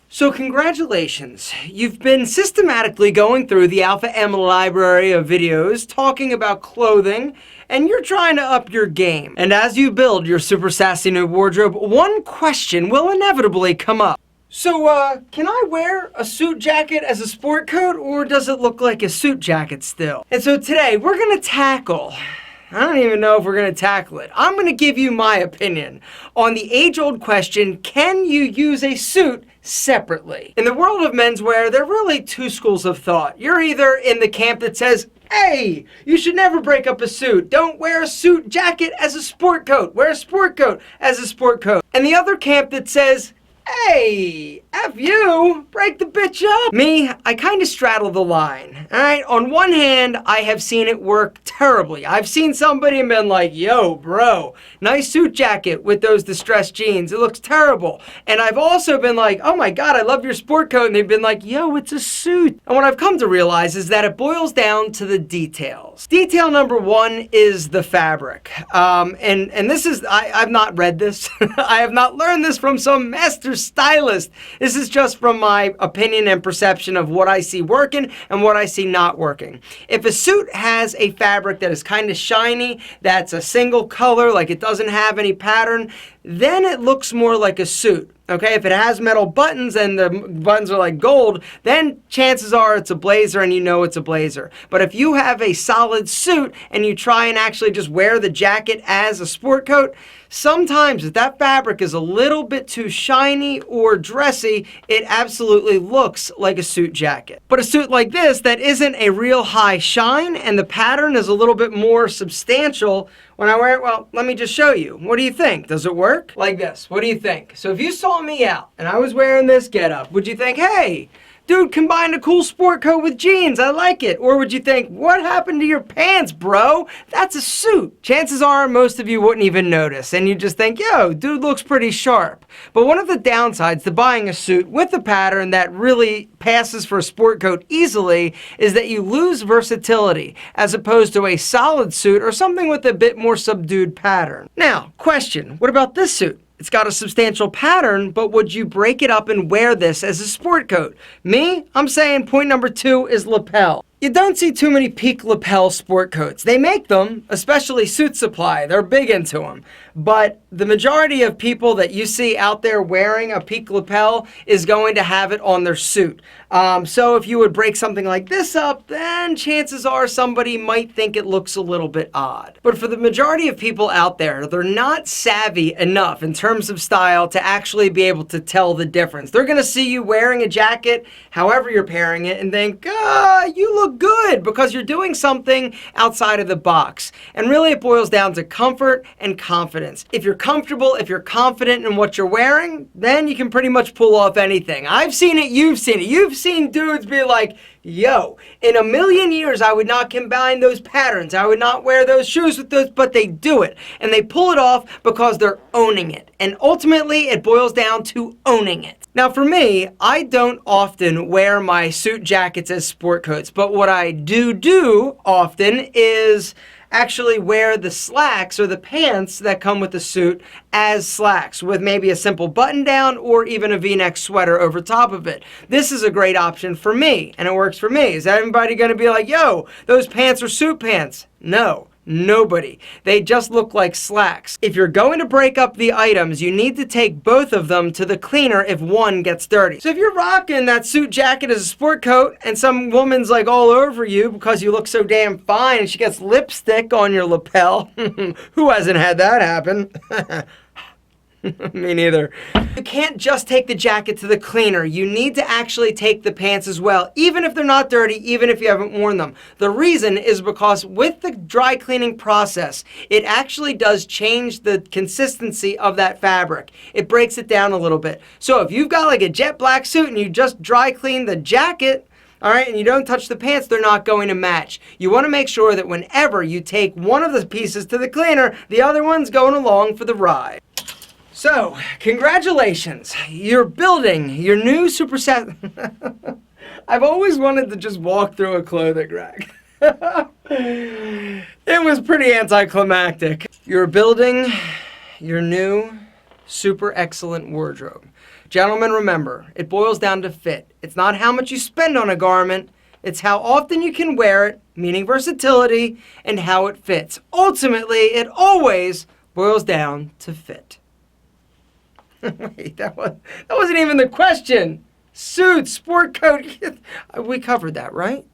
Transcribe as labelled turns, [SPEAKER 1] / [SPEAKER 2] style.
[SPEAKER 1] So congratulations, you've been systematically going through the AlphaM library of videos talking about clothing, and you're trying to up your game. And as you build your super sassy new wardrobe, one question will inevitably come up. So, can I wear a suit jacket as a sport coat, or does it look like a suit jacket still? And so today, we're gonna tackle, I don't even know if we're going to tackle it. I'm going to give you my opinion on the age-old question, can you use a suit separately? In the world of menswear, there are really two schools of thought. You're either in the camp that says, hey, you should never break up a suit. Don't wear a suit jacket as a sport coat. Wear a sport coat as a sport coat. And the other camp that says, hey, F you, break the bitch up. Me, I kind of straddle the line, all right? On one hand, I have seen it work terribly. I've seen somebody and been like, yo, bro, nice suit jacket with those distressed jeans. It looks terrible. And I've also been like, oh my God, I love your sport coat. And they've been like, yo, it's a suit. And what I've come to realize is that it boils down to the details. Detail number one is the fabric. And this is, I've not read this. I have not learned this from some master stylist. This is just from my opinion and perception of what I see working and what I see not working. If a suit has a fabric that is kind of shiny, that's a single color, like it doesn't have any pattern, then it looks more like a suit. Okay, if it has metal buttons and the buttons are like gold, then chances are it's a blazer and you know it's a blazer. But if you have a solid suit and you try and actually just wear the jacket as a sport coat, sometimes if that fabric is a little bit too shiny or dressy, it absolutely looks like a suit jacket. But a suit like this that isn't a real high shine and the pattern is a little bit more substantial, when I wear it, well, let me just show you. What do you think? Does it work? Like this. What do you think? So if you saw me out and I was wearing this getup, would you think, hey, dude combined a cool sport coat with jeans, I like it? Or would you think, what happened to your pants, bro? That's a suit. Chances are most of you wouldn't even notice and you just think, yo, dude looks pretty sharp. But one of the downsides to buying a suit with a pattern that really passes for a sport coat easily is that you lose versatility as opposed to a solid suit or something with a bit more subdued pattern. Now, question, what about this suit? It's got a substantial pattern, but would you break it up and wear this as a sport coat? Me, I'm saying point number two is lapel. You don't see too many peak lapel sport coats. They make them, especially Suit Supply. They're big into them. But the majority of people that you see out there wearing a peak lapel is going to have it on their suit. So if you would break something like this up, then chances are somebody might think it looks a little bit odd. But for the majority of people out there, they're not savvy enough in terms of style to actually be able to tell the difference. They're going to see you wearing a jacket, however you're pairing it, and think, you look good because you're doing something outside of the box. And really it boils down to comfort and confidence. If you're comfortable, if you're confident in what you're wearing, then you can pretty much pull off anything. I've seen it, you've seen it. You've seen dudes be like, yo, in a million years I would not combine those patterns. I would not wear those shoes with those, but they do it. And they pull it off because they're owning it. And ultimately it boils down to owning it. Now for me, I don't often wear my suit jackets as sport coats, but what I do often is actually wear the slacks or the pants that come with the suit as slacks with maybe a simple button down or even a V-neck sweater over top of it. This is a great option for me and it works for me. Is everybody going to be like, yo, those pants are suit pants? No. Nobody. They just look like slacks. If you're going to break up the items, you need to take both of them to the cleaner if one gets dirty. So if you're rocking that suit jacket as a sport coat and some woman's like all over you because you look so damn fine and she gets lipstick on your lapel, who hasn't had that happen? Me neither. You can't just take the jacket to the cleaner. You need to actually take the pants as well, even if they're not dirty, even if you haven't worn them. The reason is because with the dry cleaning process, it actually does change the consistency of that fabric. It breaks it down a little bit. So if you've got like a jet black suit and you just dry clean the jacket, all right, and you don't touch the pants, they're not going to match. You want to make sure that whenever you take one of the pieces to the cleaner, the other one's going along for the ride. So, congratulations, you're building your new super set. I've always wanted to just walk through a clothing rack. It was pretty anticlimactic. You're building your new super excellent wardrobe. Gentlemen, remember, it boils down to fit. It's not how much you spend on a garment, it's how often you can wear it, meaning versatility, and how it fits. Ultimately, it always boils down to fit. Wait, that wasn't even the question. Suit, sport coat, we covered that, right?